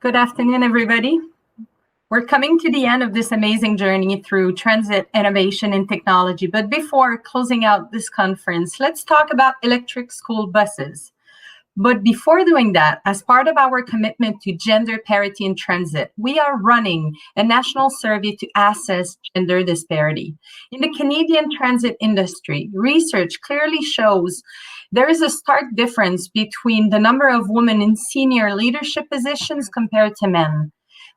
Good afternoon, everybody. We're coming to the end of this amazing journey through transit, innovation, and technology. But before closing out this conference, let's talk about electric school buses. But before doing that, as part of our commitment to gender parity in transit, we are running a national survey to assess gender disparity. In the Canadian transit industry, research clearly shows there is a stark difference between the number of women in senior leadership positions compared to men.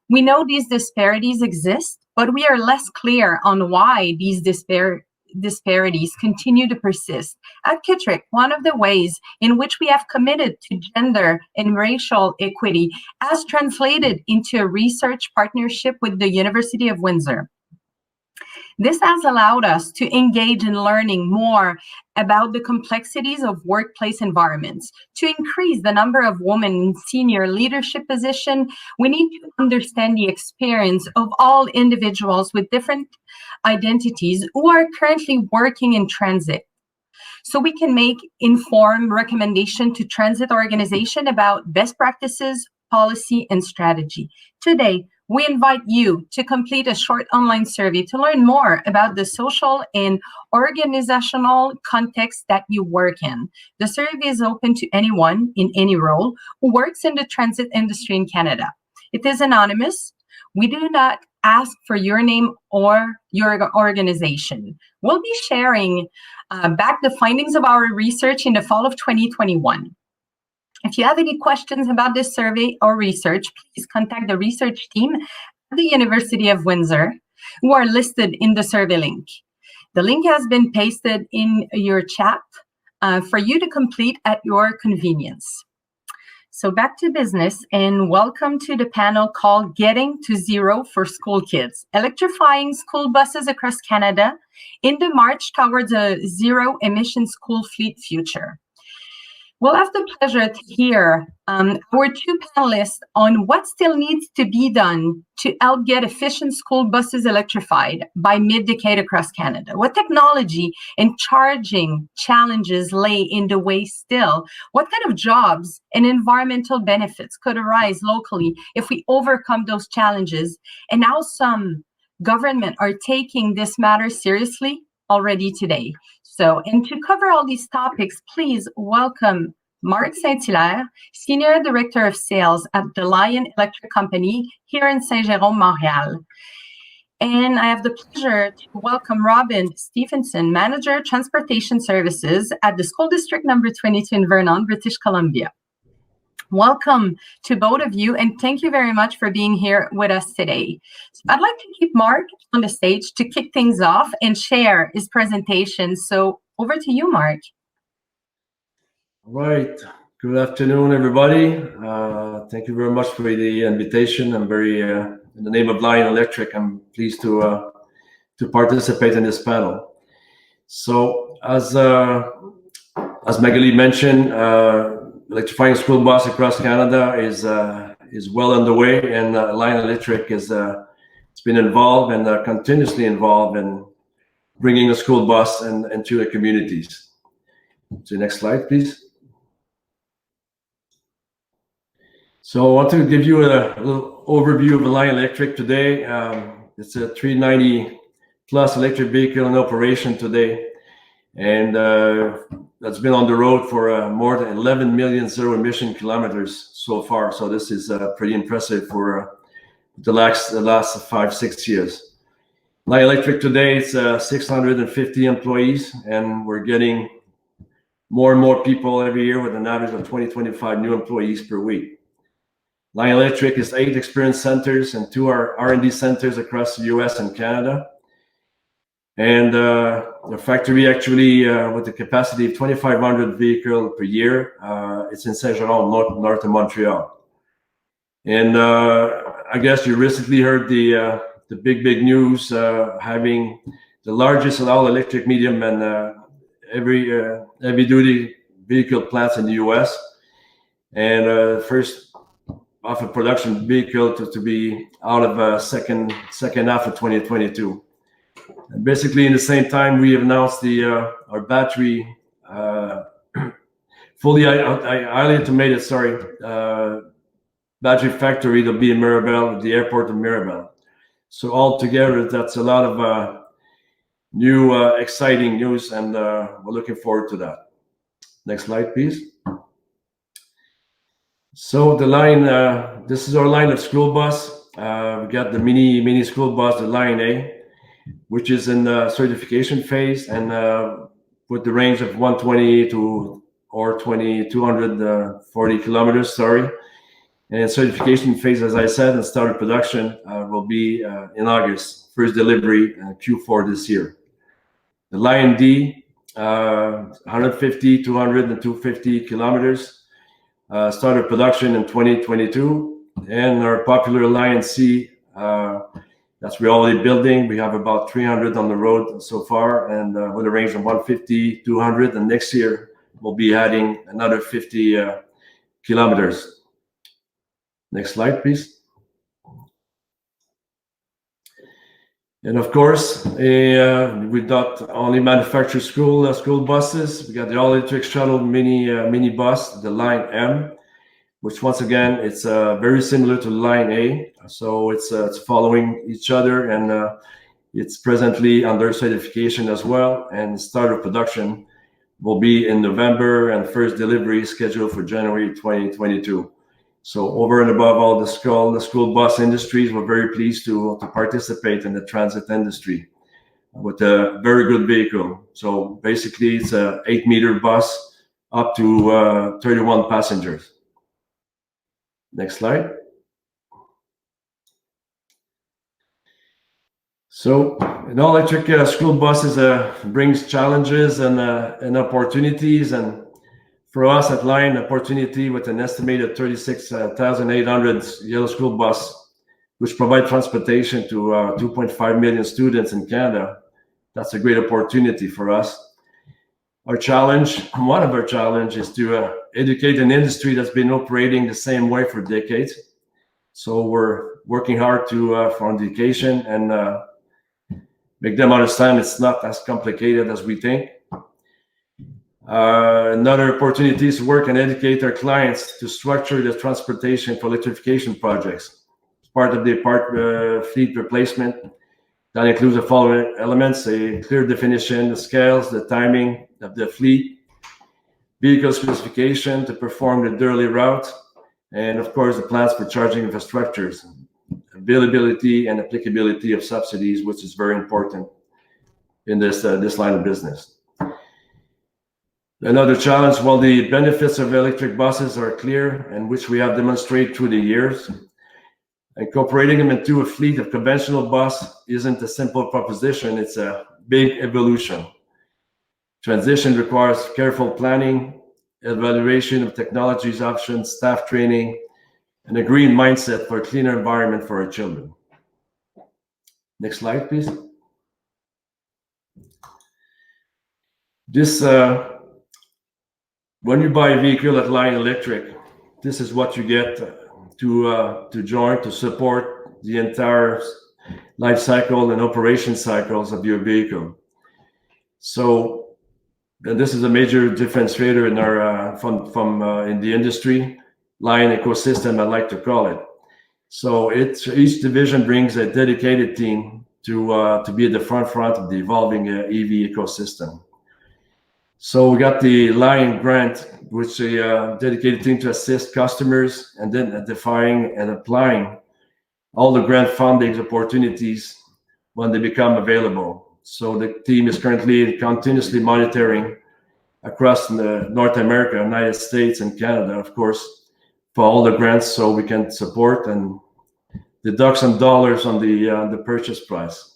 We know these disparities exist, but we are less clear on why these disparities continue to persist. At Kittrick, one of the ways in which we have committed to gender and racial equity as translated into a research partnership with the University of Windsor. This has allowed us to engage in learning more about the complexities of workplace environments. To increase the number of women in senior leadership positions, we need to understand the experience of all individuals with different identities who are currently working in transit, so we can make informed recommendation to transit organization about best practices, policy, and strategy. Today, we invite you to complete a short online survey to learn more about the social and organizational context that you work in. The survey is open to anyone in any role who works in the transit industry in Canada. It is anonymous. We do not ask for your name or your organization. We'll be sharing back the findings of our research in the fall of 2021. If you have any questions about this survey or research, please contact the research team at the University of Windsor, who are listed in the survey link. The link has been pasted in your chat for you to complete at your convenience. So back to business, and welcome to the panel called Getting to Zero for School Kids, Electrifying School Buses Across Canada in the March Towards a Zero-Emission School Fleet Future. We'll have the pleasure to hear our two panelists on what still needs to be done to help get efficient school buses electrified by mid-decade across Canada. What technology and charging challenges lay in the way still? What kind of jobs and environmental benefits could arise locally if we overcome those challenges? And how some government are taking this matter seriously already today. And to cover all these topics, please welcome Marc Saint-Hilaire, Senior Director of Sales at the Lion Electric Company here in Saint-Jérôme, Montréal. And I have the pleasure to welcome Robin Stephenson, Manager Transportation Services at the School District Number 22 in Vernon, British Columbia. Welcome to both of you, and thank you very much for being here with us today. So I'd like to keep Marc on the stage to kick things off and share his presentation. So over to you, Marc. All right. Good afternoon, everybody. Thank you very much for the invitation. I'm very, in the name of Lion Electric, I'm pleased to participate in this panel. So as Magali mentioned, electrifying school bus across Canada is well underway, and Lion Electric is it's been involved and continuously involved in bringing a school bus into the communities. So next slide, please. So I want to give you a little overview of the Lion Electric today. It's a 390 plus electric vehicle in operation today, and that's been on the road for more than 11 million zero emission kilometers so far. So this is pretty impressive for the last 5-6 years. Lion Electric today is 650 employees, and we're getting more and more people every year with an average of 20-25 new employees per week. Lion Electric is 8 experience centers and 2 R&D centers across the US and Canada. And the factory actually, with a capacity of 2,500 vehicles per year, it's in Saint-Jérôme, north of Montreal. And I guess you recently heard the big news, having the largest all-electric medium and heavy-duty vehicle plants in the US, and first off a production vehicle to be out of second half of 2022. And basically, in the same time, we have announced our battery fully highly automated, battery factory that'll be in Mirabel, at the airport of Mirabel. So altogether, that's a lot of new exciting news, and we're looking forward to that. Next slide, please. So the line, this is our line of school bus. We got the mini school bus, the line A, which is in the certification phase, and with the range of 120 to or 240 kilometers, sorry. And certification phase, as I said, and started production will be in August. First delivery Q4 this year. The line D, 150, 200, and 250 kilometers. Started production in 2022, and our popular line C, that's we're already building. We have about 300 on the road so far, and with a range of 150, 200, and next year we'll be adding another 50 kilometers. Next slide, please. And of course, we not only manufacture school buses. We got the all-electric shuttle mini bus, the line M, which once again it's very similar to line A. So it's following each other, and it's presently under certification as well. And start of production will be in November, and first delivery scheduled for January 2022. So over and above all the school bus industries, we're very pleased to participate in the transit industry with a very good vehicle. So basically it's a 8-meter bus up to 31 passengers. Next slide. So an all-electric school buses brings challenges and opportunities, and for us at Line, opportunity with an estimated 36,800 yellow school bus, which provide transportation to 2.5 million students in Canada. That's a great opportunity for us. Our challenge, one of our challenges, is to educate an industry that's been operating the same way for decades. So we're working hard for education and make them understand it's not as complicated as we think. Another opportunity is to work and educate our clients to structure the transportation for electrification projects. As part of the fleet replacement, that includes the following elements: a clear definition, the scales, the timing of the fleet, vehicle specification to perform the daily route, and of course the plans for charging infrastructures, availability and applicability of subsidies, which is very important in this line of business. Another challenge, while the benefits of electric buses are clear, and which we have demonstrated through the years, incorporating them into a fleet of conventional bus isn't a simple proposition, it's a big evolution. Transition requires careful planning, evaluation of technologies options, staff training, and a green mindset for a cleaner environment for our children. Next slide, please. This when you buy a vehicle at Line Electric, this is what you get to join to support the entire life cycle and operation cycles of your vehicle. So, and this is a major differentiator in our from in the industry line ecosystem, I like to call it. So each division brings a dedicated team to be at the front of the evolving EV ecosystem. So we got the Line Grant, which is a dedicated team to assist customers and then identifying and applying all the grant funding opportunities when they become available. So the team is currently continuously monitoring across North America, United States, and Canada, of course, for all the grants, so we can support and deduct some dollars on the purchase price.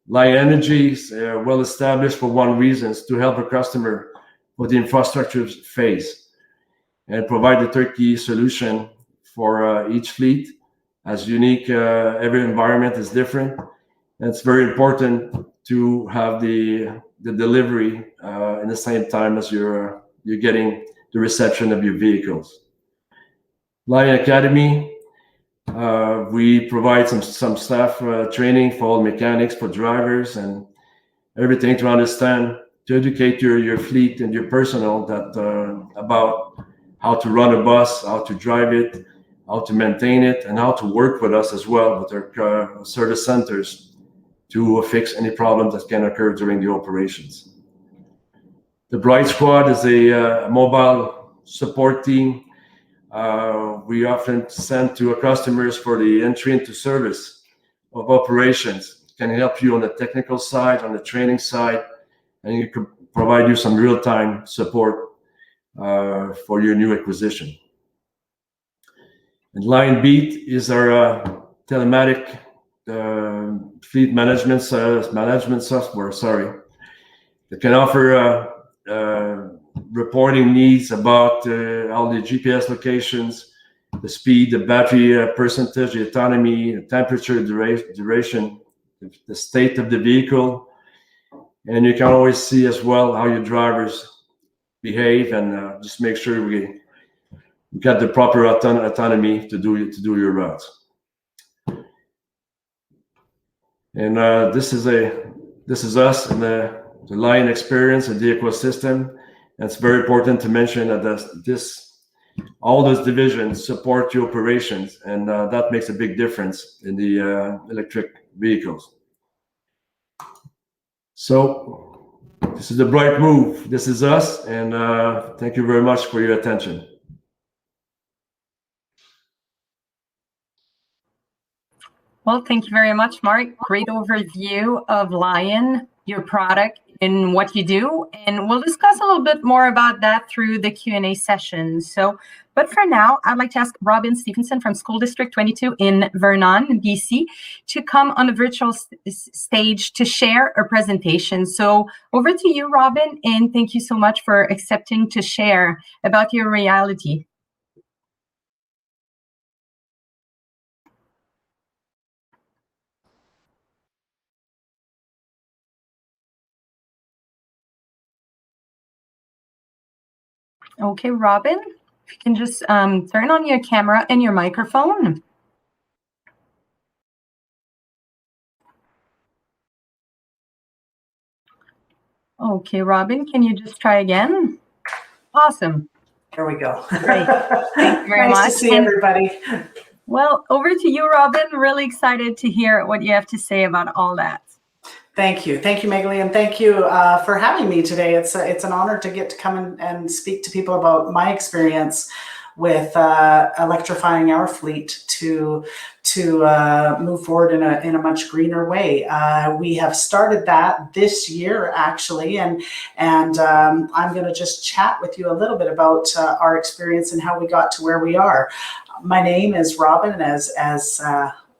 Line Energy is well established for one reason, is to help a customer with the infrastructure phase and provide the turnkey solution for each fleet. As unique, every environment is different. And it's very important to have the delivery in the same time as you're getting the reception of your vehicles. Line Academy, we provide some staff training for all mechanics, for drivers, and everything to understand, to educate your fleet and your personnel that about how to run a bus, how to drive it, how to maintain it, and how to work with us as well with our service centers to fix any problems that can occur during the operations. The Bright Squad is a mobile support team we often send to our customers for the entry into service of operations. It can help you on the technical side, on the training side, and it can provide you some real-time support for your new acquisition. And Line Beat is our telematic fleet management software, that can offer reporting needs about all the GPS locations, the speed, the battery percentage, the autonomy, the temperature, duration, the state of the vehicle. And you can always see as well how your drivers behave, and just make sure we got the proper autonomy to do your routes. And this is us and the Lion experience and the ecosystem. And it's very important to mention that all those divisions support your operations, and that makes a big difference in the electric vehicles. So this is the Bright Move. This is us, and thank you very much for your attention. Well, thank you very much, Mark. Great overview of Lion, your product, and what you do. And we'll discuss a little bit more about that through the Q&A session. But for now, I'd like to ask Robin Stephenson from School District 22 in Vernon, BC, to come on a virtual stage to share a presentation. So over to you, Robin, and thank you so much for accepting to share about your reality. Okay, Robin, if you can just turn on your camera and your microphone. Okay, Robin, can you just try again? Awesome. There we go. Great. Thank you very much. Nice to see everybody. Well, over to you, Robin. Really excited to hear what you have to say about all that. Thank you, Magali, and thank you for having me today. It's an honor to get to come and speak to people about my experience with electrifying our fleet to move forward in a much greener way. We have started that this year, actually, and I'm going to just chat with you a little bit about our experience and how we got to where we are. My name is Robin, as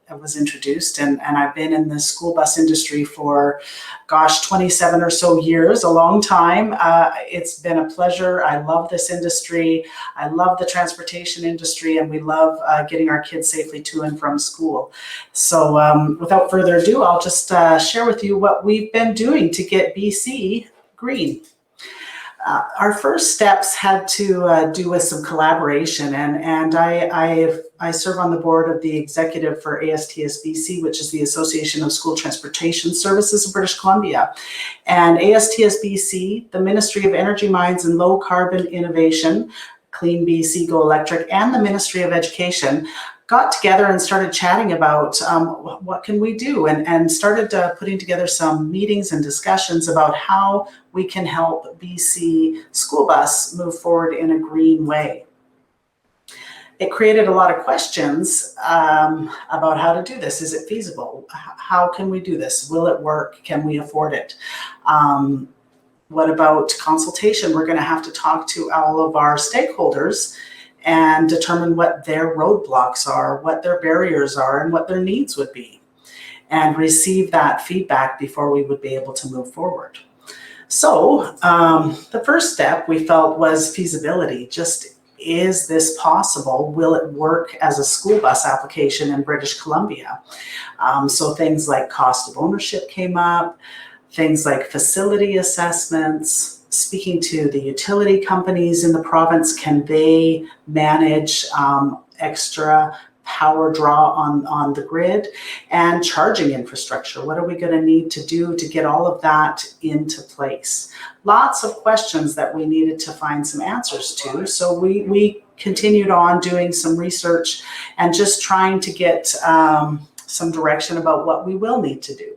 I was introduced, and I've been in the school bus industry for, 27 or so years, a long time. It's been a pleasure. I love this industry. I love the transportation industry, and we love getting our kids safely to and from school. So without further ado, I'll just share with you what we've been doing to get BC green. Our first steps had to do with some collaboration, and I serve on the board of the executive for ASTS BC, which is the Association of School Transportation Services of British Columbia. And ASTS BC, the Ministry of Energy, Mines and Low Carbon Innovation, Clean BC Go Electric, and the Ministry of Education got together and started chatting about what can we do, and started putting together some meetings and discussions about how we can help BC school bus move forward in a green way. It created a lot of questions about how to do this. Is it feasible? How can we do this? Will it work? Can we afford it? What about consultation? We're going to have to talk to all of our stakeholders and determine what their roadblocks are, what their barriers are, and what their needs would be, and receive that feedback before we would be able to move forward. So the first step we felt was feasibility. Just, is this possible? Will it work as a school bus application in British Columbia? So things like cost of ownership came up, things like facility assessments, speaking to the utility companies in the province. Can they manage extra power draw on the grid, and charging infrastructure. What are we going to need to do to get all of that into place? Lots of questions that we needed to find some answers to. So we continued on doing some research and just trying to get some direction about what we will need to do.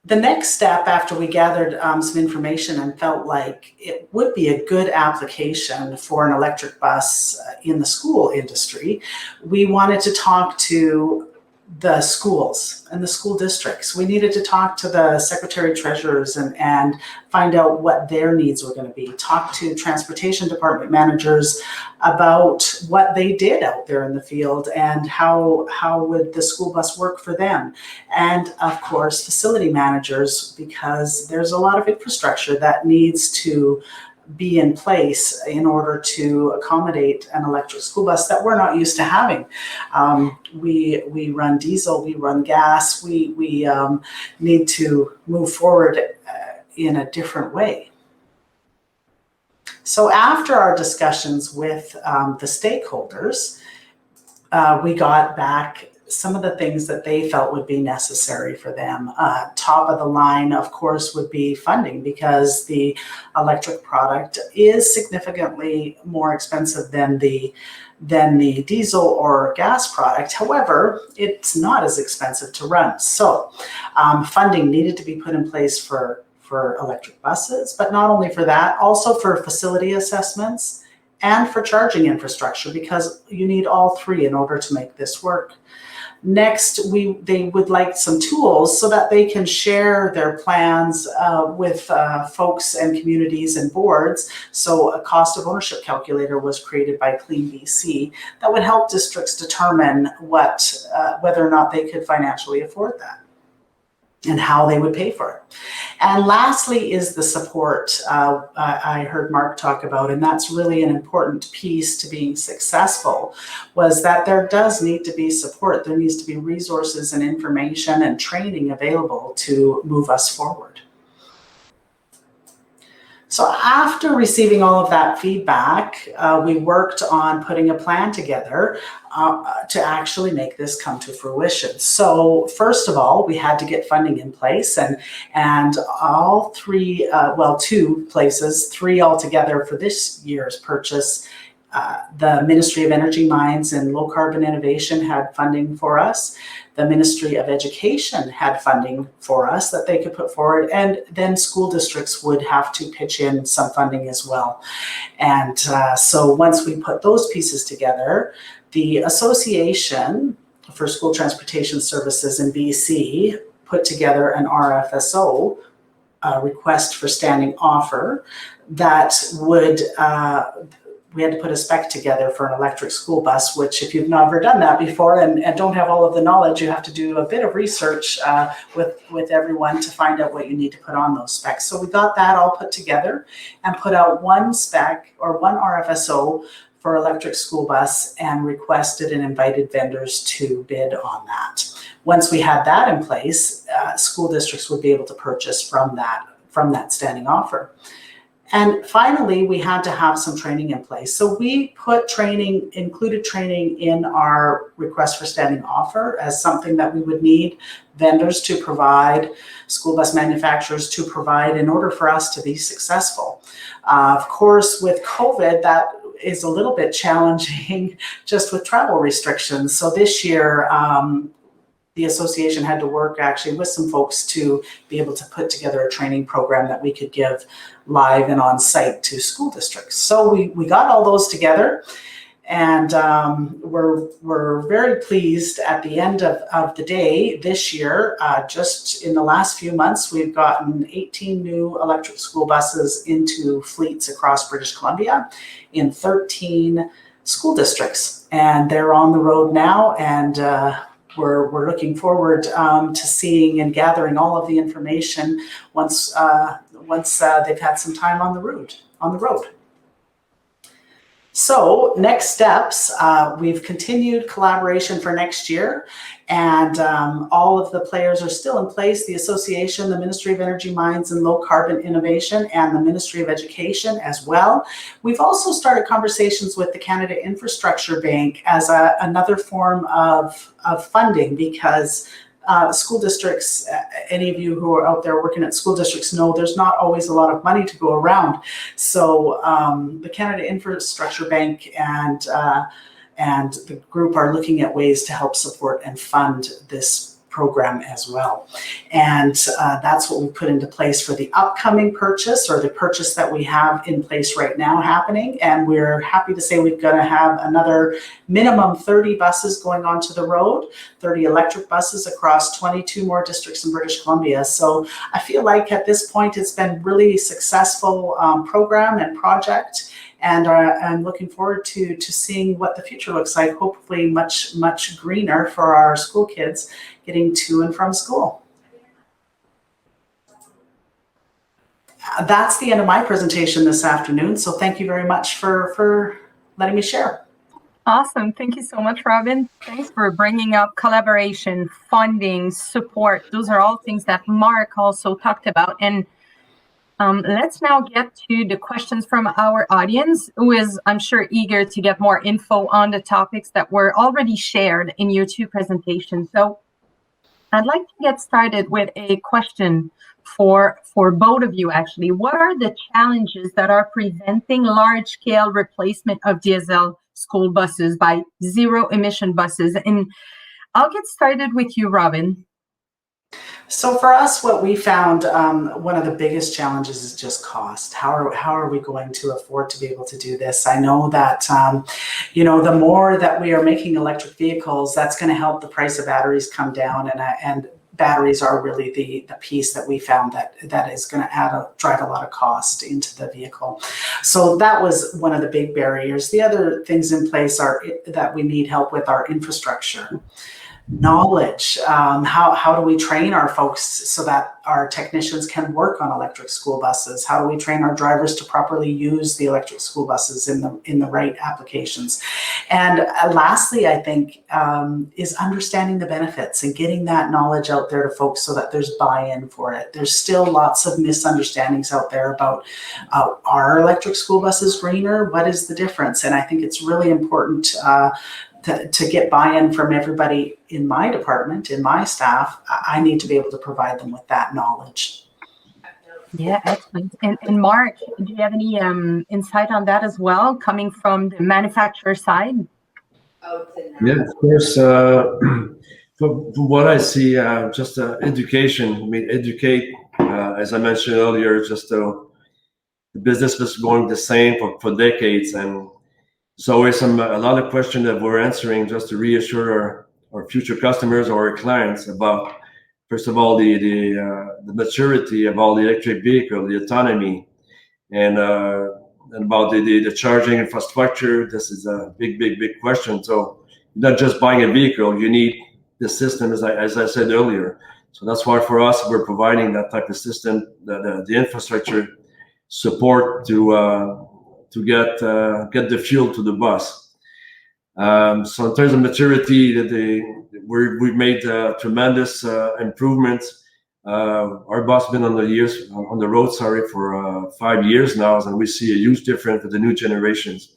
The next step, after we gathered some information and felt like it would be a good application for an electric bus in the school industry, we wanted to talk to the schools and the school districts. We needed to talk to the secretary treasurers and find out what their needs were going to be. Talk to transportation department managers about what they did out there in the field and how would the school bus work for them. And of course, facility managers, because there's a lot of infrastructure that needs to be in place in order to accommodate an electric school bus that we're not used to having. We run diesel, we run gas, we need to move forward in a different way. So after our discussions with the stakeholders, we got back some of the things that they felt would be necessary for them. Top of the line, of course, would be funding, because the electric product is significantly more expensive than the diesel or gas product. However, it's not as expensive to run. So funding needed to be put in place for electric buses, but not only for that, also for facility assessments and for charging infrastructure, because you need all three in order to make this work. Next, they would like some tools so that they can share their plans with folks and communities and boards. So a cost of ownership calculator was created by Clean BC that would help districts determine whether or not they could financially afford that and how they would pay for it. And lastly is the support I heard Mark talk about, and that's really an important piece to being successful, was that there does need to be support. There needs to be resources and information and training available to move us forward. So after receiving all of that feedback, we worked on putting a plan together to actually make this come to fruition. So first of all, we had to get funding in place, and all three, two places, three altogether for this year's purchase. The Ministry of Energy, Mines and Low Carbon Innovation had funding for us. The Ministry of Education had funding for us that they could put forward, and then school districts would have to pitch in some funding as well. And so once we put those pieces together, the Association for School Transportation Services in BC put together an RFSO, request for standing offer, that would we had to put a spec together for an electric school bus, which if you've never done that before and don't have all of the knowledge, you have to do a bit of research with everyone to find out what you need to put on those specs. So we got that all put together and put out one spec or one RFSO for electric school bus and requested and invited vendors to bid on that. Once we had that in place, school districts would be able to purchase from that standing offer. And finally, we had to have some training in place. So we included training in our request for standing offer as something that we would need vendors to provide, school bus manufacturers to provide in order for us to be successful. Of course, with COVID, that is a little bit challenging just with travel restrictions. So this year, the association had to work actually with some folks to be able to put together a training program that we could give live and on site to school districts. So we got all those together, and we're very pleased at the end of the day this year. Just in the last few months, we've gotten 18 new electric school buses into fleets across British Columbia in 13 school districts, and they're on the road now, and we're looking forward to seeing and gathering all of the information once they've had some time on the road. So next steps, we've continued collaboration for next year, and all of the players are still in place. The association, the Ministry of Energy, Mines and Low Carbon Innovation, and the Ministry of Education as well. We've also started conversations with the Canada Infrastructure Bank as another form of funding, because school districts, any of you who are out there working at school districts know there's not always a lot of money to go around. So the Canada Infrastructure Bank and the group are looking at ways to help support and fund this program as well. And that's what we put into place for the upcoming purchase, or the purchase that we have in place right now happening. And we're happy to say we're going to have another minimum 30 buses going onto the road, 30 electric buses across 22 more districts in British Columbia. So I feel like at this point it's been really successful program and project. And I'm looking forward to seeing what the future looks like, hopefully much, much greener for our school kids getting to and from school. That's the end of my presentation this afternoon. So thank you very much for letting me share. Awesome. Thank you so much, Robin. Thanks for bringing up collaboration, funding, support. Those are all things that Mark also talked about. And let's now get to the questions from our audience, who is, I'm sure, eager to get more info on the topics that were already shared in your two presentations. So I'd like to get started with a question for both of you, actually. What are the challenges that are preventing large-scale replacement of diesel school buses by zero-emission buses? And I'll get started with you, Robin. So for us, what we found, one of the biggest challenges is just cost. How are we going to afford to be able to do this? I know that, the more that we are making electric vehicles, that's going to help the price of batteries come down. And batteries are really the piece that we found that is going to drive a lot of cost into the vehicle. So that was one of the big barriers. The other things in place that we need help with are infrastructure. Knowledge. How do we train our folks so that our technicians can work on electric school buses? How do we train our drivers to properly use the electric school buses in the right applications? And lastly, I think, is understanding the benefits and getting that knowledge out there to folks so that there's buy-in for it. There's still lots of misunderstandings out there about are electric school buses greener? What is the difference? And I think it's really important to get buy-in from everybody in my department, in my staff. I need to be able to provide them with that knowledge. Yeah, excellent. And Mark, do you have any insight on that as well, coming from the manufacturer side? Yeah, of course. From what I see, just education. I mean, educate, as I mentioned earlier, just the business was going the same for decades, and there's always a lot of questions that we're answering just to reassure our future customers or our clients about, first of all, the maturity of all the electric vehicle, the autonomy, and about the charging infrastructure. This is a big question. So you're not just buying a vehicle, you need the system, as I said earlier. So that's why for us, we're providing that type of system, the infrastructure support to get the fuel to the bus. So in terms of maturity, we've made tremendous improvements. Our bus has been on the road, for 5 years now, and we see a huge difference with the new generations.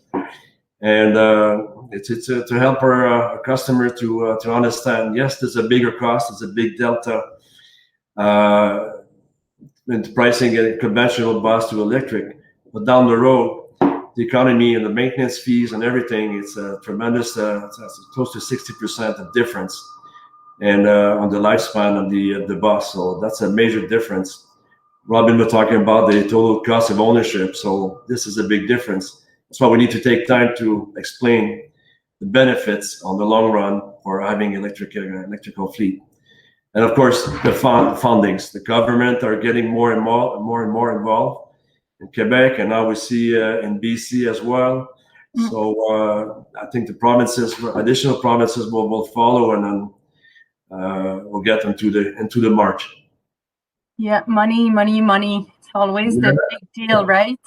And it's to help our customer to understand, yes, there's a bigger cost, there's a big delta in pricing a conventional bus to electric, but down the road, the economy and the maintenance fees and everything, it's a tremendous, it's close to 60% of difference, and on the lifespan of the bus. So that's a major difference. Robin was talking about the total cost of ownership. So this is a big difference. That's why we need to take time to explain the benefits on the long run for having electrical fleet. And of course, the fundings. The government are getting more and more involved. In Quebec, and now we see in BC as well. So I think the additional provinces will follow, and then we'll get into the March. Yeah, money. It's always the big deal, right?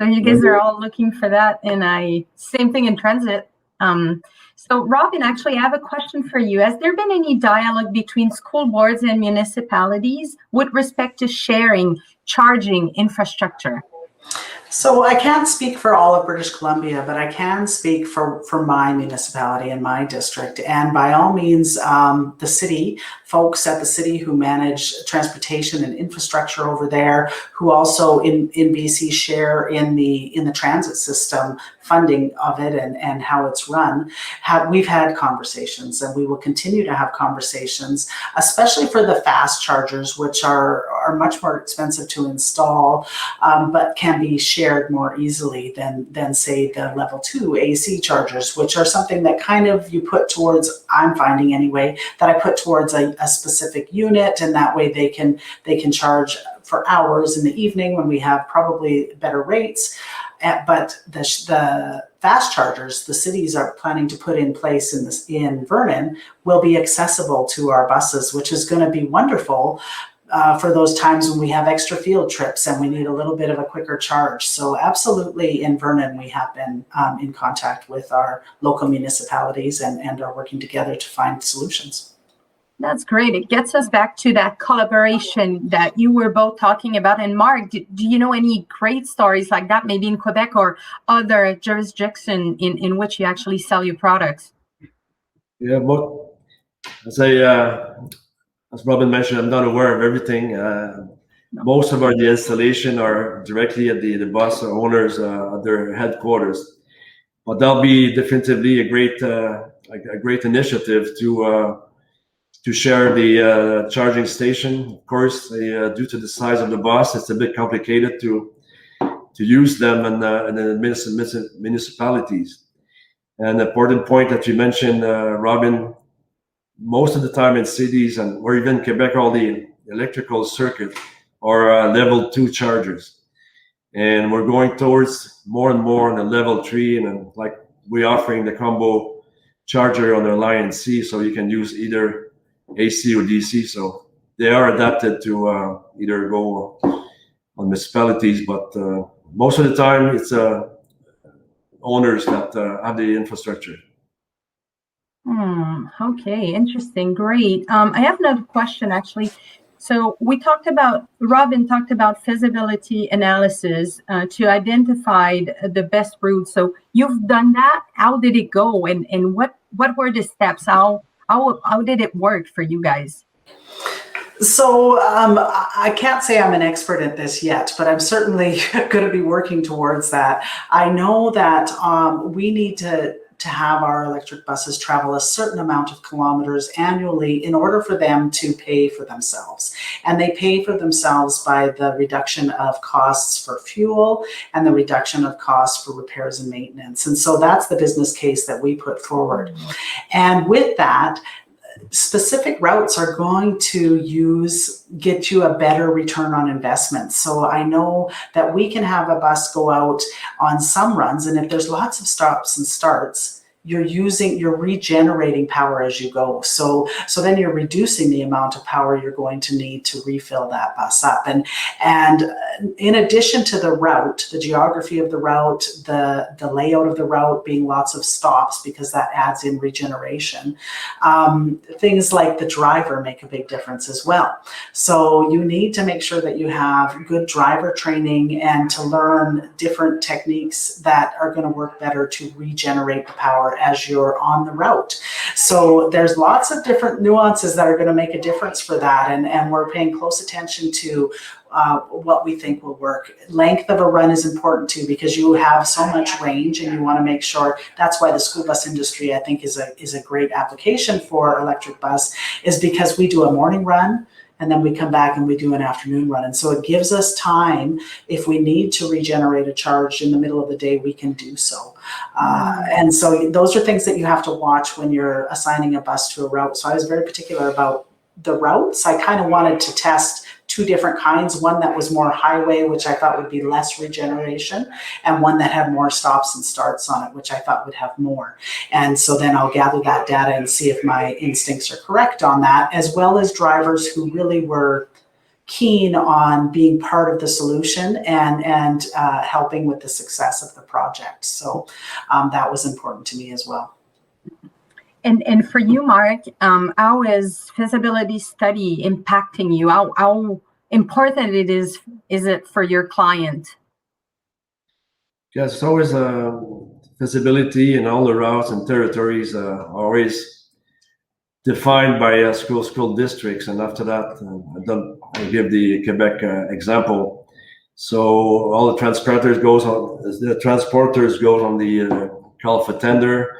So you guys are all looking for that, and same thing in transit. So Robin, actually, I have a question for you. Has there been any dialogue between school boards and municipalities with respect to sharing charging infrastructure? So I can't speak for all of British Columbia, but I can speak for my municipality and my district. And by all means, the city, folks at the city who manage transportation and infrastructure over there, who also in BC share in the transit system funding of it and how it's run, we've had conversations, and we will continue to have conversations, especially for the fast chargers, which are much more expensive to install, but can be shared more easily than say the level 2 AC chargers, which are something that kind of you put towards, I'm finding anyway, that I put towards a specific unit, and that way they can charge for hours in the evening when we have probably better rates. But the fast chargers the cities are planning to put in place in Vernon will be accessible to our buses, which is going to be wonderful for those times when we have extra field trips and we need a little bit of a quicker charge. So absolutely, in Vernon, we have been in contact with our local municipalities and are working together to find solutions. That's great. It gets us back to that collaboration that you were both talking about. And Mark, do you know any great stories like that, maybe in Quebec or other jurisdiction in which you actually sell your products? Yeah, but as Robin mentioned, I'm not aware of everything. Most of the installation are directly at the bus owners at their headquarters. But that'll be definitively a great initiative to share the charging station. Of course, due to the size of the bus, it's a bit complicated to use them in the municipalities. And an important point that you mentioned, Robin, most of the time in cities or even Quebec, all the electrical circuit are level 2 chargers. And we're going towards more and more on the level 3, and like we're offering the combo charger on the Line C, so you can use either AC or DC. So they are adapted to either go on municipalities, but most of the time it's owners that have the infrastructure. Okay, interesting, great. I have another question actually. So Robin talked about feasibility analysis to identify the best route. So you've done that. How did it go, and what were the steps? How did it work for you guys? So I can't say I'm an expert at this yet, but I'm certainly going to be working towards that. I know that we need to have our electric buses travel a certain amount of kilometers annually in order for them to pay for themselves. And they pay for themselves by the reduction of costs for fuel and the reduction of costs for repairs and maintenance. And so that's the business case that we put forward. And with that, specific routes are going to get you a better return on investment. So I know that we can have a bus go out on some runs, and if there's lots of stops and starts, you're regenerating power as you go. So then you're reducing the amount of power you're going to need to refill that bus up. And in addition to the route, the geography of the route, the layout of the route being lots of stops, because that adds in regeneration, things like the driver make a big difference as well. So you need to make sure that you have good driver training and to learn different techniques that are going to work better to regenerate the power as you're on the route. So there's lots of different nuances that are going to make a difference for that, and we're paying close attention to what we think will work. Length of a run is important too, because you have so much range, and you want to make sure. That's why the school bus industry, I think, is a great application for electric bus, is because we do a morning run, and then we come back and we do an afternoon run. And so it gives us time, if we need to regenerate a charge in the middle of the day, we can do so. And so those are things that you have to watch when you're assigning a bus to a route. So I was very particular about the routes. I kind of wanted to test two different kinds, one that was more highway, which I thought would be less regeneration, and one that had more stops and starts on it, which I thought would have more. And so then I'll gather that data and see if my instincts are correct on that, as well as drivers who really were keen on being part of the solution and helping with the success of the project. So that was important to me as well. And for you, Mark, how is feasibility study impacting you? How important is it for your client? Yes, it's always feasibility in all the routes and territories always defined by school districts, and after that, I give the Quebec example. So all the transporters goes on the call for tender,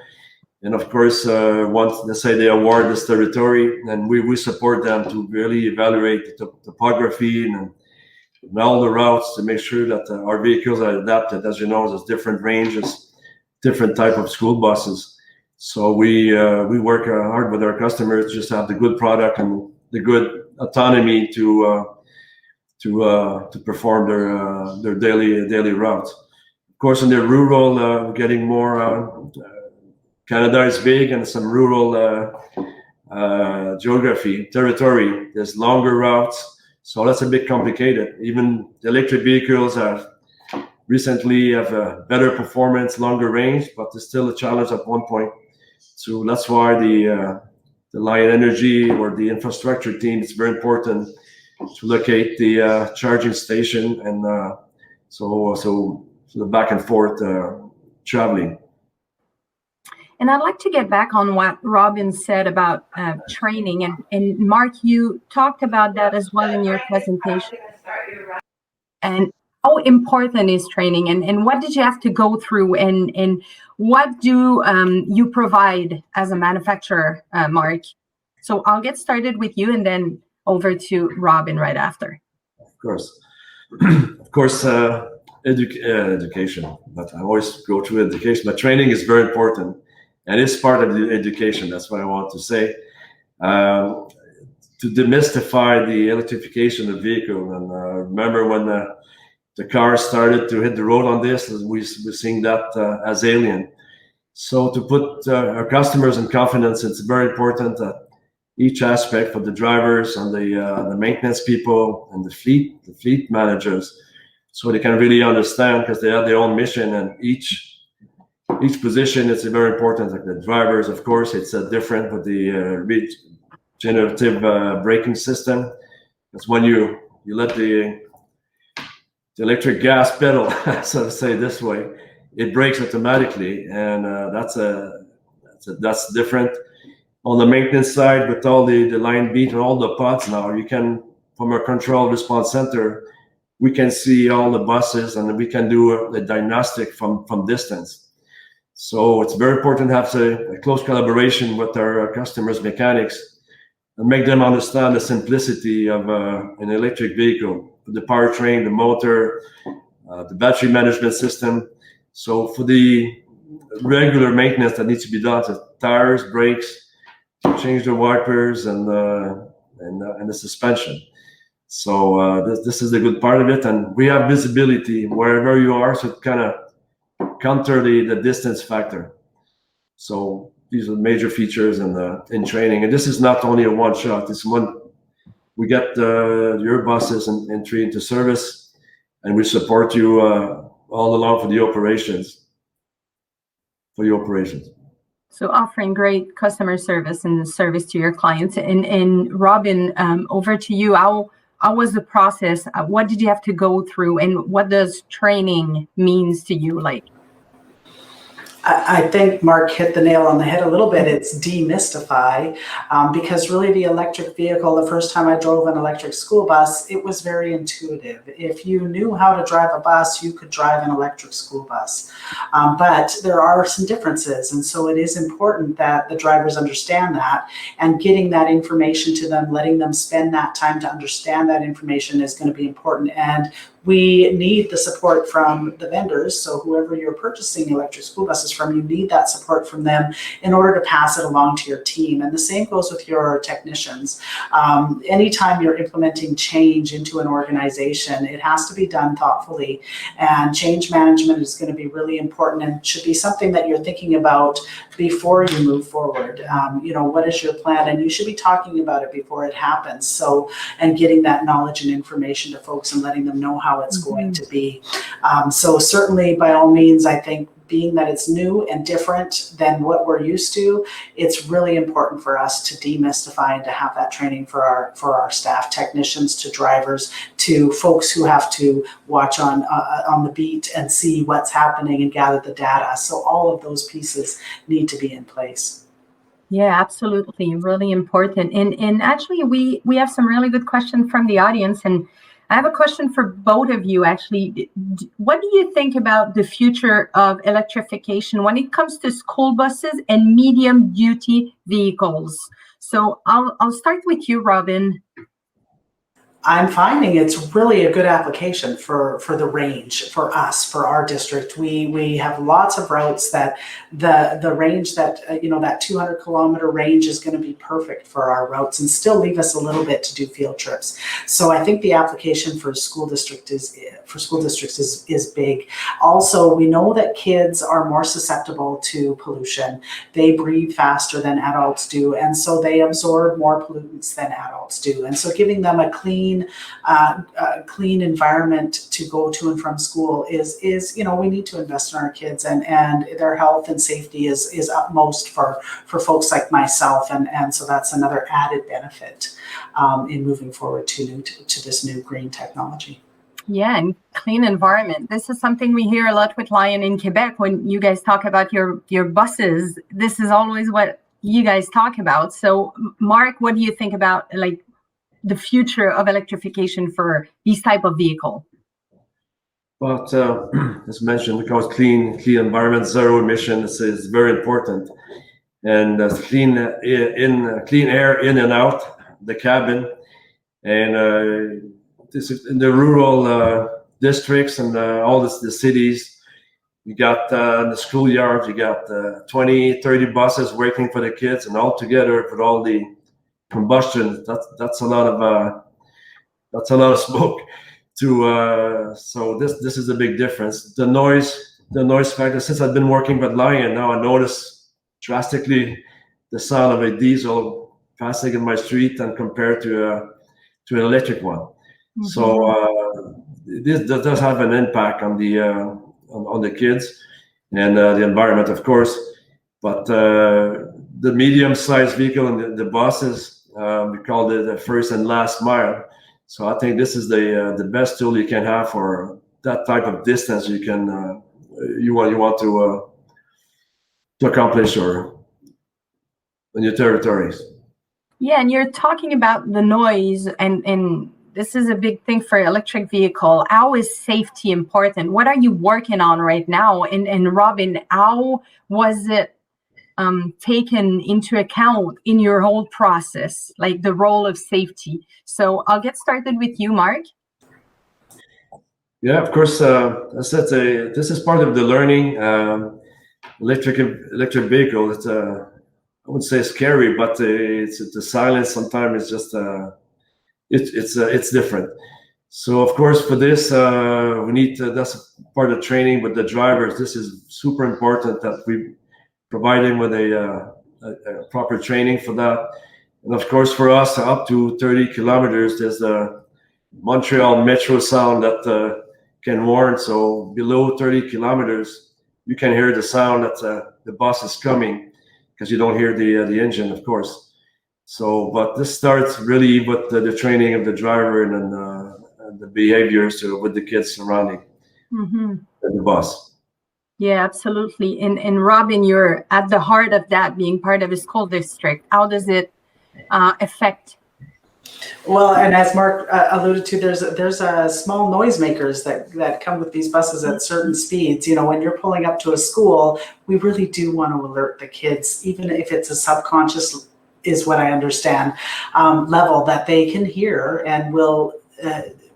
and of course, once let's say they award this territory, then we support them to really evaluate the topography and all the routes to make sure that our vehicles are adapted. As you know, there's different ranges, different type of school buses. So we work hard with our customers just to have the good product and the good autonomy to perform their daily routes. Of course, in the rural, getting more. Canada is big, and some rural territory. There's longer routes. So that's a bit complicated. Even the electric vehicles recently have a better performance, longer range, but there's still a challenge at one point. So that's why the Lion Energy or the infrastructure team, it's very important to locate the charging station and so the back and forth traveling. And I'd like to get back on what Robin said about training. And Mark, you talked about that as well in your presentation. And how important is training? And what did you have to go through? And what do you provide as a manufacturer, Mark? So I'll get started with you and then over to Robin right after. Of course. Education. But I always go through education. But training is very important. And it's part of the education. That's what I want to say. To demystify the electrification of vehicle. And remember when the cars started to hit the road on this, we're seeing that as alien. So to put our customers in confidence, it's very important that each aspect for the drivers and the maintenance people and the fleet managers, so they can really understand, because they have their own mission, and each position is very important. Like the drivers, of course, it's different with the regenerative braking system. It's when you let the electric gas pedal, so to say this way, it brakes automatically, and that's different. On the maintenance side, with all the line beat and all the pods now, you can, from our control response center, we can see all the buses, and we can do a diagnostic from distance. So it's very important to have a close collaboration with our customers' mechanics and make them understand the simplicity of an electric vehicle, the powertrain, the motor, the battery management system. So for the regular maintenance that needs to be done, the tires, brakes, change the wipers and the suspension. So this is the good part of it, and we have visibility wherever you are, so it kind of counter the distance factor. So these are major features in training, and this is not only a one shot. It's one. We get your buses entry into service, and we support you all along for the operations. So offering great customer service and service to your clients. And Robin, over to you. How was the process? What did you have to go through, and what does training means to you? Like, I think Mark hit the nail on the head a little bit. It's demystify, because really the electric vehicle, the first time I drove an electric school bus, it was very intuitive. If you knew how to drive a bus, you could drive an electric school bus. But there are some differences. And so it is important that the drivers understand that, and getting that information to them, letting them spend that time to understand that information is going to be important. And we need the support from the vendors. So whoever you're purchasing electric school buses from, you need that support from them in order to pass it along to your team. And the same goes with your technicians. Anytime you're implementing change into an organization, it has to be done thoughtfully. And change management is going to be really important and should be something that you're thinking about before you move forward. What is your plan? And you should be talking about it before it happens. So, and getting that knowledge and information to folks and letting them know how it's going to be. So certainly, by all means, I think being that it's new and different than what we're used to, it's really important for us to demystify and to have that training for our staff, technicians to drivers to folks who have to watch on the beat and see what's happening and gather the data. So all of those pieces need to be in place. Yeah, absolutely. Really important. And actually, we have some really good questions from the audience. And I have a question for both of you, actually. What do you think about the future of electrification when it comes to school buses and medium-duty vehicles? So I'll start with you, Robin. I'm finding it's really a good application for the range for us, for our district. We have lots of routes that the range that, that 200 kilometer range is going to be perfect for our routes and still leave us a little bit to do field trips. So I think the application for school districts is big. Also, we know that kids are more susceptible to pollution. They breathe faster than adults do, and so they absorb more pollutants than adults do. And so giving them a clean environment to go to and from school is we need to invest in our kids, and their health and safety is utmost for folks like myself, and so that's another added benefit in moving forward to this new green technology. Yeah, and clean environment. This is something we hear a lot with Lion in Quebec. When you guys talk about your buses, this is always what you guys talk about. So Mark, what do you think about the future of electrification for these type of vehicle? But as mentioned, because clean environment, zero emission is very important, and clean air in and out the cabin, and this is in the rural districts and all the cities. You got the schoolyards, you got 20, 30 buses waiting for the kids, and all together with all the combustion, that's a lot of smoke. So this is a big difference. The noise factor. Since I've been working with Lion now, I notice drastically the sound of a diesel passing in my street and compared to an electric one. Mm-hmm. So this does have an impact on the kids and the environment, of course. But the medium-sized vehicle and the buses, we call it the first and last mile. So I think this is the best tool you can have for that type of distance you can you want to accomplish or in your territories. Yeah, and you're talking about the noise, and this is a big thing for electric vehicle. How is safety important? What are you working on right now? And Robin, how was it taken into account in your whole process, like the role of safety? So I'll get started with you, Mark. Yeah, of course. I said this is part of the learning. Electric vehicle. It's I wouldn't say scary, but it's the silence. Sometimes it's just it's different. So of course for this we need to, that's part of training with the drivers. This is super important that we provide them with a proper training for that. And of course for us up to 30 kilometers, there's the Montreal Metro sound that can warn. So below 30 kilometers, you can hear the sound that the bus is coming, because you don't hear the engine, of course. So, but this starts really with the training of the driver and the behaviors with the kids surrounding the bus. Yeah, absolutely. And Robin, you're at the heart of that, being part of a school district. How does it affect? Well, and as Mark alluded to, there's small noisemakers that come with these buses at certain speeds. You know, when you're pulling up to a school, we really do want to alert the kids, even if it's a subconscious, is what I understand, level that they can hear and will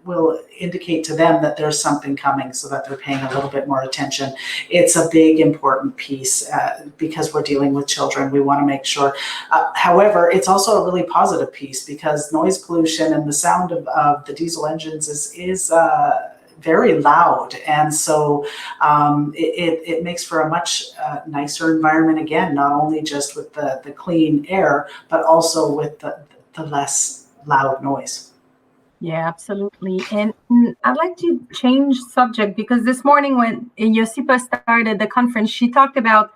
will indicate to them that there's something coming, so that they're paying a little bit more attention. It's a big, important piece because we're dealing with children. We want to make sure. However, it's also a really positive piece because noise pollution and the sound of the diesel engines is very loud, and so it makes for a much nicer environment again, not only just with the clean air, but also with the less loud noise. Yeah, absolutely. And I'd like to change subject because this morning when Josipa started the conference, she talked about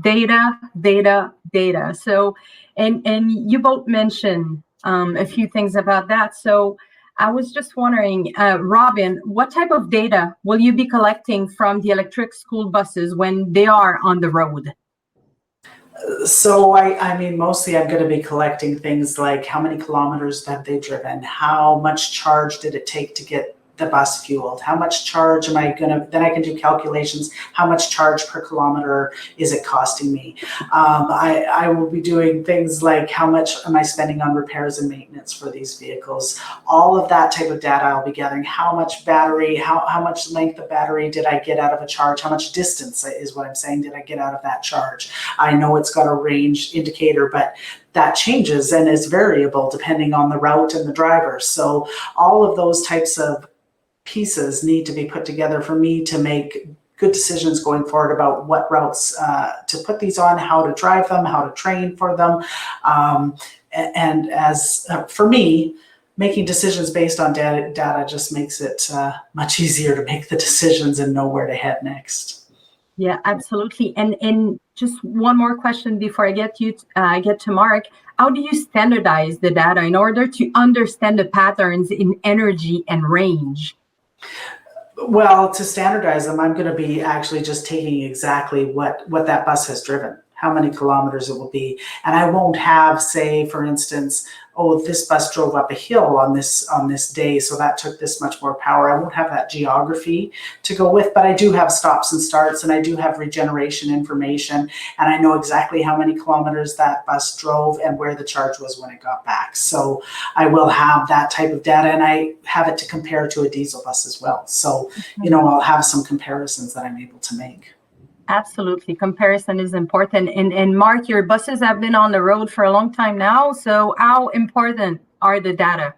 data. So, and you both mentioned a few things about that. So I was just wondering, Robin, what type of data will you be collecting from the electric school buses when they are on the road? So I mean, mostly I'm going to be collecting things like how many kilometers have they driven, how much charge did it take to get the bus fueled, how much charge am I going to, then I can do calculations, how much charge per kilometer is it costing me. I will be doing things like how much am I spending on repairs and maintenance for these vehicles. All of that type of data I'll be gathering. How much battery, how much length of battery did I get out of a charge, how much distance is what I'm saying did I get out of that charge. I know it's got a range indicator, but that changes and is variable depending on the route and the driver. So all of those types of pieces need to be put together for me to make good decisions going forward about what routes to put these on, how to drive them, how to train for them. And as for me, making decisions based on data just makes it much easier to make the decisions and know where to head next. Yeah, absolutely. And just one more question before I get to Mark. How do you standardize the data in order to understand the patterns in energy and range? Well, to standardize them, I'm going to be actually just taking exactly what that bus has driven, how many kilometers it will be. And I won't have, say, for instance, oh, this bus drove up a hill on this day, so that took this much more power. I won't have that geography to go with, but I do have stops and starts, and I do have regeneration information, and I know exactly how many kilometers that bus drove and where the charge was when it got back. So I will have that type of data, and I have it to compare to a diesel bus as well. So, you know, I'll have some comparisons that I'm able to make. Absolutely. Comparison is important. And Mark, your buses have been on the road for a long time now. So how important are the data?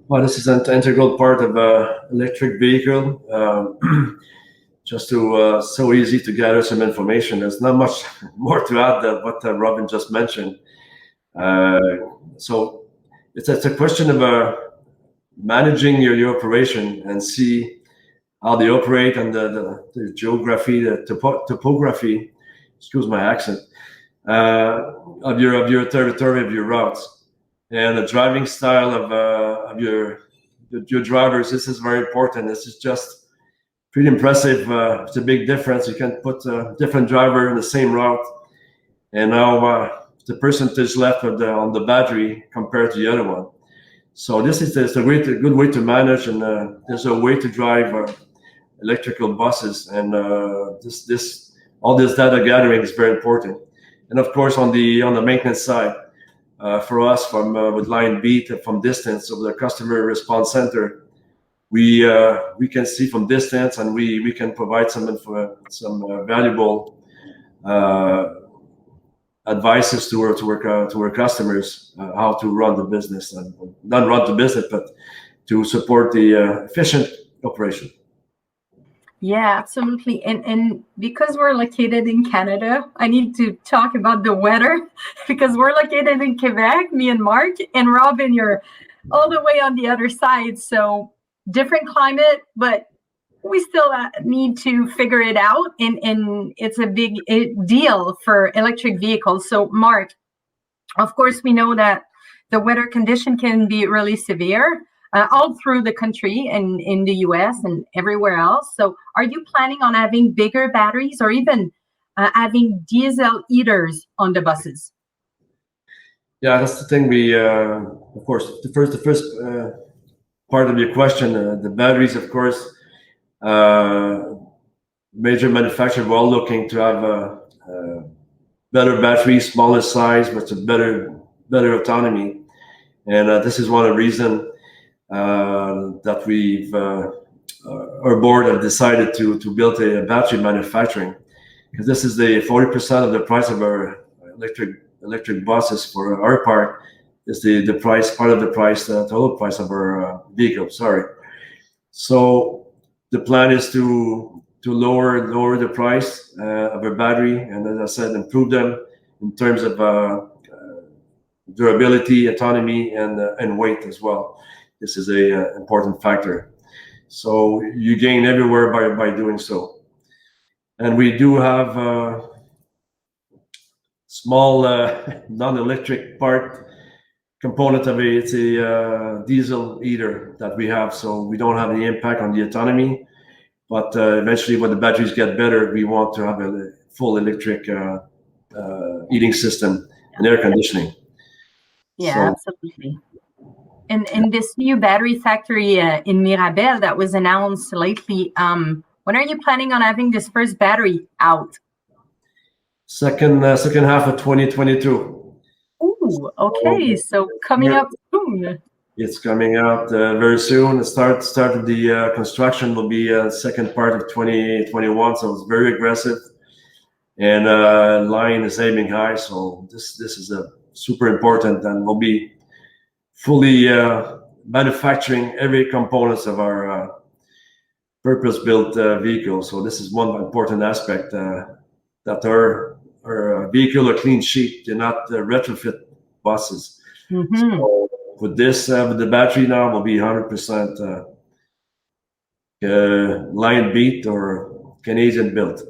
Well, this is an integral part of an electric vehicle. Just to so easy to gather some information. There's not much more to add than what Robin just mentioned. So it's a question of managing your operation and see how they operate and the geography, the topography, excuse my accent, of your territory, of your routes, and the driving style of your drivers. This is very important. This is just pretty impressive. It's a big difference. You can put a different driver in the same route, and now the percentage left on the battery compared to the other one. So this is a good way to manage, and there's a way to drive electrical buses, and all this data gathering is very important. And of course, on the maintenance side, for us with Line Beat from distance of the customer response center, we can see from distance, and we can provide some valuable advices to our customers how to run the business, and not run the business, but to support the efficient operation. Yeah, absolutely. And because we're located in Canada, I need to talk about the weather because we're located in Quebec, me and Mark, and Robin, you're all the way on the other side. So different climate, but we still need to figure it out. And it's a big deal for electric vehicles. So Mark, of course, we know that the weather condition can be really severe. All through the country and in the US and everywhere else. So are you planning on having bigger batteries or even having diesel heaters on the buses? Yeah, that's the thing. We, of course, the first part of your question, the batteries, of course, major manufacturers were all looking to have better batteries, smaller size, but a better autonomy. And this is one of the reasons that we've our board have decided to build a battery manufacturing, because this is the 40% of the price of our electric buses for our part is the price, part of the price, total price of our vehicle. Sorry. So the plan is to lower the price of our battery, and as I said, improve them in terms of durability, autonomy, and weight as well. This is a important factor. So you gain everywhere by doing so. And we do have small non-electric part component of it. It's a diesel heater that we have, so we don't have any impact on the autonomy. But eventually, when the batteries get better, we want to have a full electric heating system and air conditioning. Yeah, So, absolutely. And this new battery factory in Mirabel that was announced lately, when are you planning on having this first battery out? second half of 2022. Ooh, okay, so coming up soon. It's coming out very soon. The start of the construction will be second part of 2021, so it's very aggressive. And line is aiming high, so this is a super important, and we'll be fully manufacturing every components of our purpose-built vehicle. So this is one important aspect, that our vehicle are clean sheet. They're not retrofit buses. Mm-hmm. So with this, with the battery now, will be 100% line beat or Canadian built.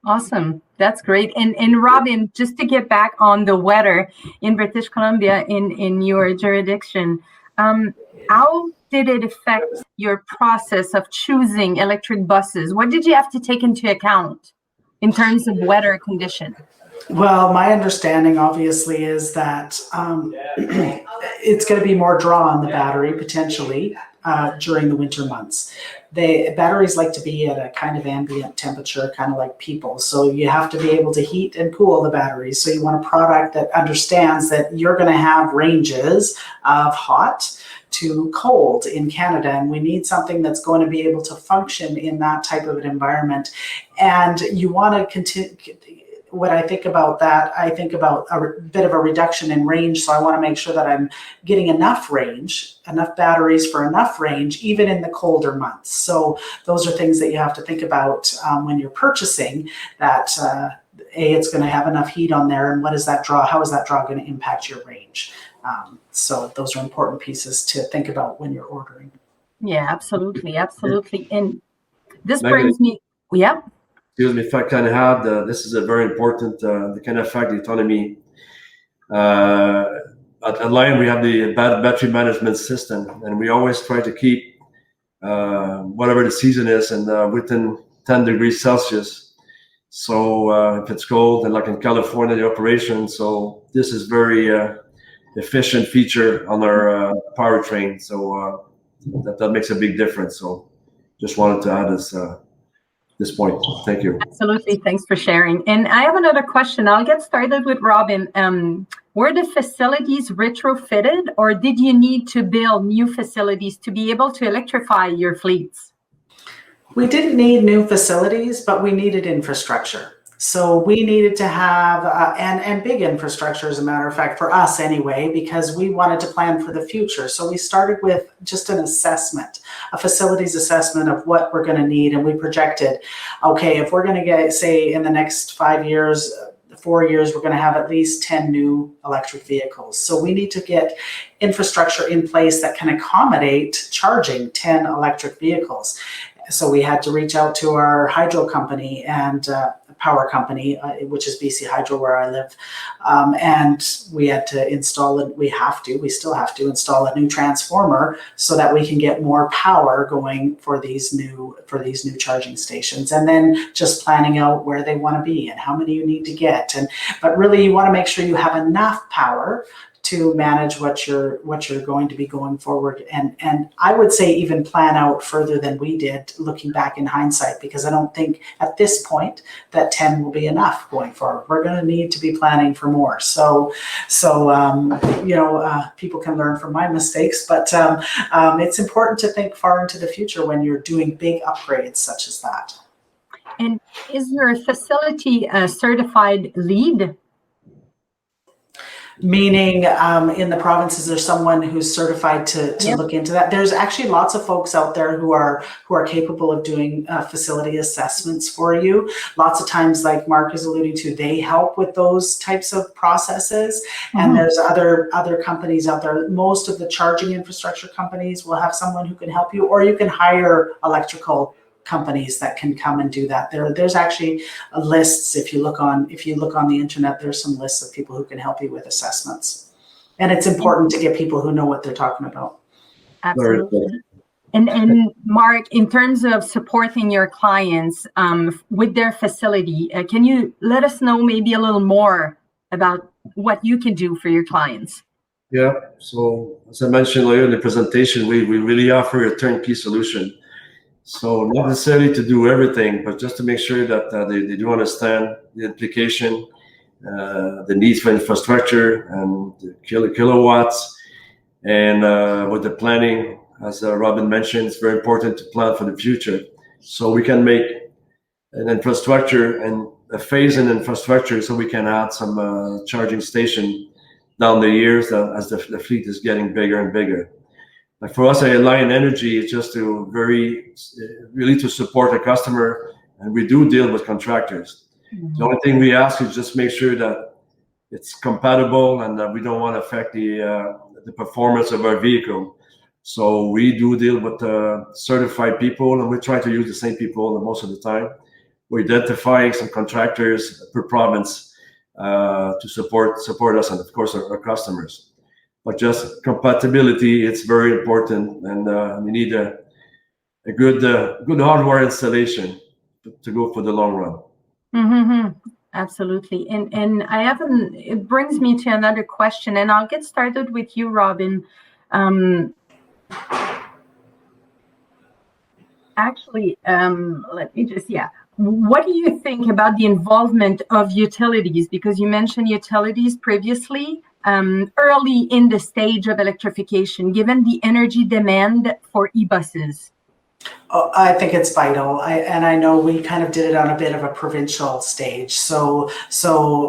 Awesome. That's great. And Robin, just to get back on the weather in British Columbia, in your jurisdiction, how did it affect your process of choosing electric buses? What did you have to take into account in terms of weather condition? Well, my understanding obviously is that it's going to be more draw on the battery potentially during the winter months. The batteries like to be at a kind of ambient temperature, kind of like people. So you have to be able to heat and cool the batteries. So you want a product that understands that you're going to have ranges of hot to cold in Canada, and we need something that's going to be able to function in that type of an environment. And you want to continue. When I think about that, I think about a bit of a reduction in range. So I want to make sure that I'm getting enough range, enough batteries for enough range, even in the colder months. So those are things that you have to think about when you're purchasing that. It's going to have enough heat on there, and what is that draw? How is that draw going to impact your range? So those are important pieces to think about when you're ordering. Yeah, absolutely. And this brings me, yeah. Excuse me, if I can add, this is a very important, the kind of affect the autonomy. At Lion, we have the battery management system, and we always try to keep whatever the season is and within 10 degrees Celsius. So if it's cold, and like in California, the operation, so this is very efficient feature on our powertrain. So that makes a big difference. So just wanted to add this point. Thank you. Absolutely. Thanks for sharing. And I have another question. I'll get started with Robin. Were the facilities retrofitted, or did you need to build new facilities to be able to electrify your fleets? We didn't need new facilities, but we needed infrastructure. So we needed to have, and big infrastructure, as a matter of fact, for us anyway, because we wanted to plan for the future. So we started with just an assessment, a facilities assessment of what we're going to need. And we projected, okay, if we're going to get, say, in the next 5 years, 4 years, we're going to have at least 10 new electric vehicles. So we need to get infrastructure in place that can accommodate charging 10 electric vehicles. So we had to reach out to our hydro company and power company, which is BC Hydro, where I live. And we had to install it. We still have to install a new transformer so that we can get more power going for these new charging stations. And then just planning out where they want to be and how many you need to get. But really, you want to make sure you have enough power to manage what you're going to be going forward. And I would say even plan out further than we did, looking back in hindsight, because I don't think at this point that 10 will be enough going forward. We're going to need to be planning for more. So people can learn from my mistakes, but it's important to think far into the future when you're doing big upgrades such as that. And is your facility a certified LEED? Meaning in the provinces, there's someone who's certified to look into that. There's actually lots of folks out there who are capable of doing facility assessments for you. Lots of times, like Mark is alluding to, they help with those types of processes. And there's other companies out there. Most of the charging infrastructure companies will have someone who can help you, or you can hire electrical companies that can come and do that. There's actually lists. If you look on the internet, there's some lists of people who can help you with assessments. And it's important to get people who know what they're talking about. Absolutely. And Mark, in terms of supporting your clients with their facility, can you let us know maybe a little more about what you can do for your clients? Yeah. So as I mentioned earlier in the presentation, we really offer a turnkey solution. So not necessarily to do everything, but just to make sure that they do understand the implication, the needs for infrastructure and the kilowatts. And with the planning, as Robin mentioned, it's very important to plan for the future. So we can make an infrastructure and a phase in infrastructure so we can add some charging station down the years as the fleet is getting bigger and bigger. Like for us at Lion Energy, it's just to really to support the customer, and we do deal with contractors. The only thing we ask is just make sure that it's compatible and that we don't want to affect the performance of our vehicle. So we do deal with certified people, and we try to use the same people most of the time. We're identifying some contractors per province to support us and of course our customers. But just compatibility, it's very important, and we need a good hardware installation to go for the long run. Absolutely. And it brings me to another question, and I'll get started with you, Robin. Let me just, what do you think about the involvement of utilities? Because you mentioned utilities previously, early in the stage of electrification, given the energy demand for e-buses. Oh, I think it's vital. I know we kind of did it on a bit of a provincial stage. So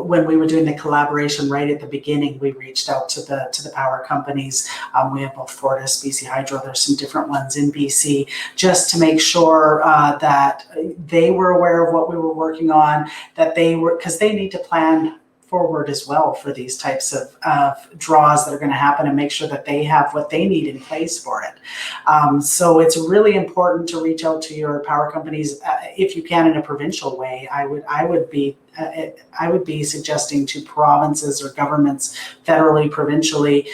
when we were doing the collaboration right at the beginning, we reached out to the power companies. We have both Fortis, BC Hydro. There's some different ones in BC, just to make sure that they were aware of what we were working on. Because they need to plan forward as well for these types of draws that are going to happen, and make sure that they have what they need in place for it. So it's really important to reach out to your power companies if you can in a provincial way. I would be suggesting to provinces or governments, federally, provincially,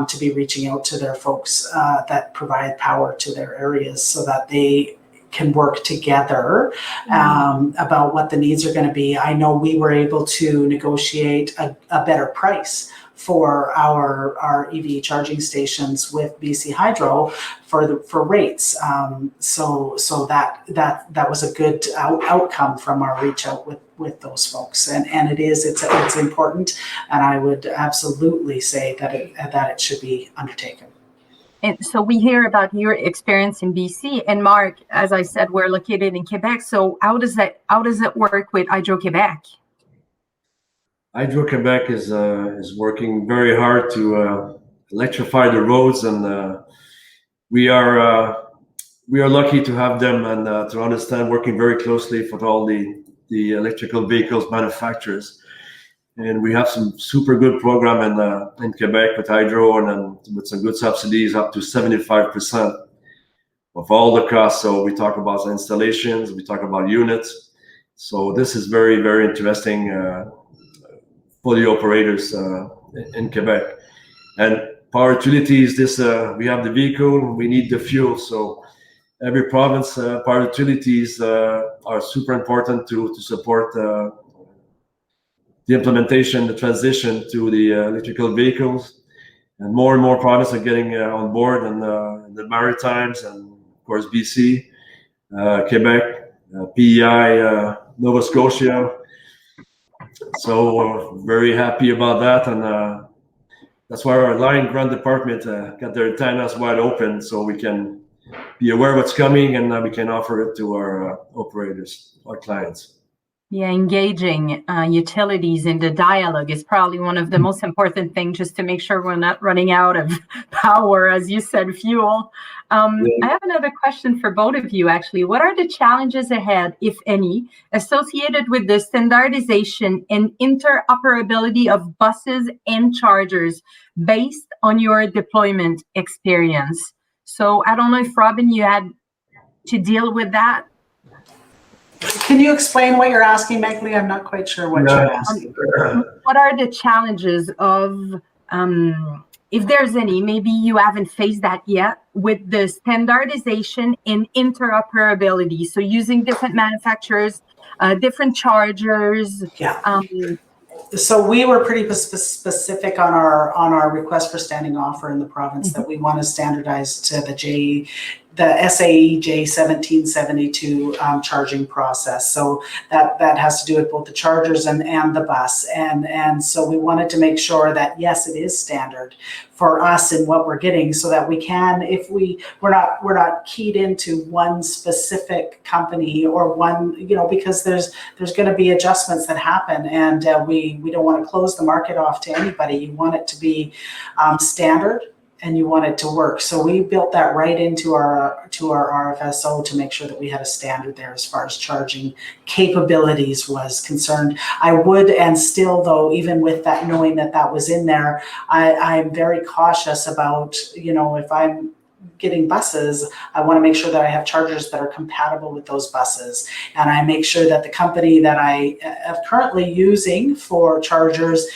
to be reaching out to their folks that provide power to their areas, so that they can work together about what the needs are going to be. I know we were able to negotiate a better price for our EV charging stations with BC Hydro for rates. So that was a good outcome from our reach out with those folks. And it's important, and I would absolutely say that it should be undertaken. And so we hear about your experience in BC, and Mark, as I said, we're located in Quebec. So how does it work with Hydro-Quebec? Hydro-Quebec is working very hard to electrify the roads, and we are lucky to have them and to understand working very closely with all the electrical vehicles manufacturers. And we have some super good program in Quebec with Hydro, and with some good subsidies up to 75% of all the costs. So we talk about installations, we talk about units. So this is very, very interesting for the operators in Quebec. And power utilities, we have the vehicle, we need the fuel. So every province, power utilities are super important to support the implementation, the transition to the electrical vehicles. and more provinces are getting on board, and the Maritimes, and of course BC, Quebec, PEI, Nova Scotia. So very happy about that, and that's why our line grant department got their antennas wide open, so we can be aware of what's coming, and we can offer it to our operators, our clients. Yeah, engaging utilities in the dialogue is probably one of the most important things, just to make sure we're not running out of power, as you said, fuel. I have another question for both of you, actually. What are the challenges ahead, if any, associated with the standardization and interoperability of buses and chargers based on your deployment experience? So I don't know if, Robin, you had to deal with that. Can you explain what you're asking, Megli? I'm not quite sure what you're asking. What are the challenges of, if there's any, maybe you haven't faced that yet, with the standardization in interoperability? So using different manufacturers, different chargers. Yeah. So we were pretty specific on our request for standing offer in the province that we want to standardize to the SAE J1772 charging process. So that has to do with both the chargers and the bus. And so we wanted to make sure that, yes, it is standard for us in what we're getting, so that we can, if we're not keyed into one specific company or one, because there's going to be adjustments that happen, and we don't want to close the market off to anybody. You want it to be standard, and you want it to work. So we built that right into our RFSO to make sure that we had a standard there as far as charging capabilities was concerned. I would, and still though, even with that, knowing that was in there, I'm very cautious about, if I'm getting buses, I want to make sure that I have chargers that are compatible with those buses. And I make sure that the company that I am currently using for chargers,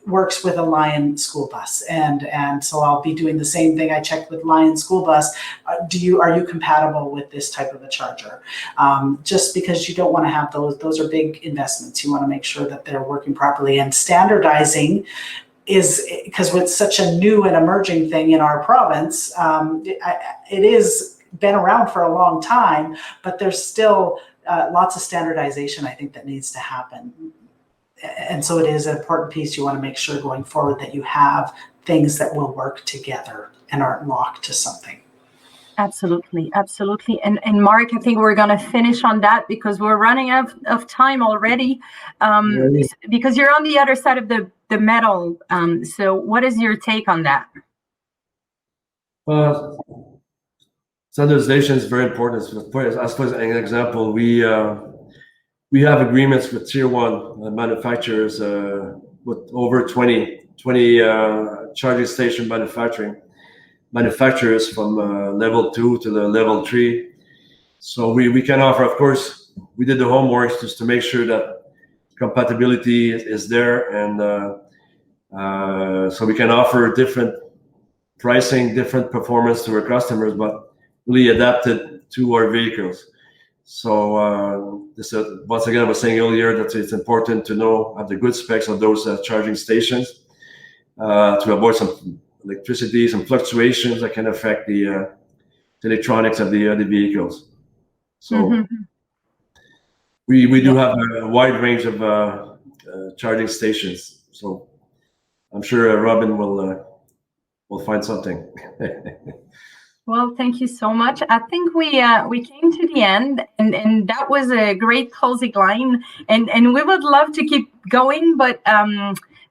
works with a Lion school bus, and so I'll be doing the same thing. I checked with Lion school bus. Are you compatible with this type of a charger? Just because you don't want to have those are big investments. You want to make sure that they're working properly, and standardizing is, because it's such a new and emerging thing in our province. It is been around for a long time, but there's still lots of standardization, I think, that needs to happen. And so it is an important piece. You want to make sure going forward that you have things that will work together and aren't locked to something. Absolutely. And Mark, I think we're going to finish on that because we're running out of time already, because you're on the other side of the medal. So what is your take on that? Standardization is very important. As for an example, we have agreements with tier one manufacturers with over 20 charging station manufacturers from level 2 to the level 3. So we can offer, of course, we did the homework just to make sure that compatibility is there, and so we can offer different pricing, different performance to our customers, but really adapted to our vehicles. So this once again, I was saying earlier that it's important to have the good specs of those charging stations to avoid some electricity, some fluctuations that can affect the electronics of the vehicles. So we do have a wide range of charging stations. So I'm sure Robin will find something. Well, thank you so much. I think we came to the end, and that was a great closing line. And we would love to keep going, but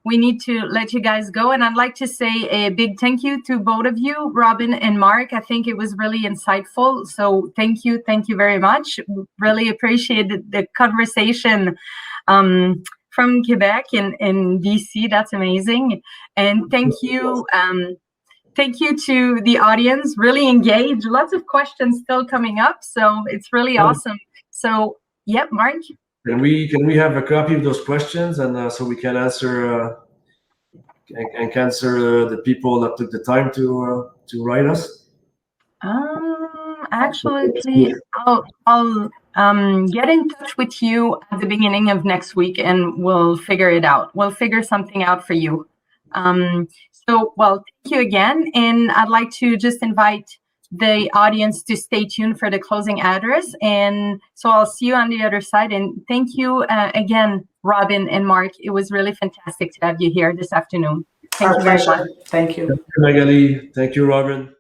we need to let you guys go. And I'd like to say a big thank you to both of you, Robin and Mark. I think it was really insightful. So thank you very much. Really appreciated the conversation from Quebec and BC. That's amazing. And thank you. Thank you to the audience, really engaged. Lots of questions still coming up, so it's really awesome. So, Mark? Can we have a copy of those questions, and so we can answer the people that took the time to write us? Actually, I'll get in touch with you at the beginning of next week, and we'll figure it out. We'll figure something out for you. So, well, thank you again. And I'd like to just invite the audience to stay tuned for the closing address. And so I'll see you on the other side. And thank you again, Robin and Mark. It was really fantastic to have you here this afternoon. Thank Our you very pleasure. much. Thank you. Thank you, Magali. Thank you, Robin.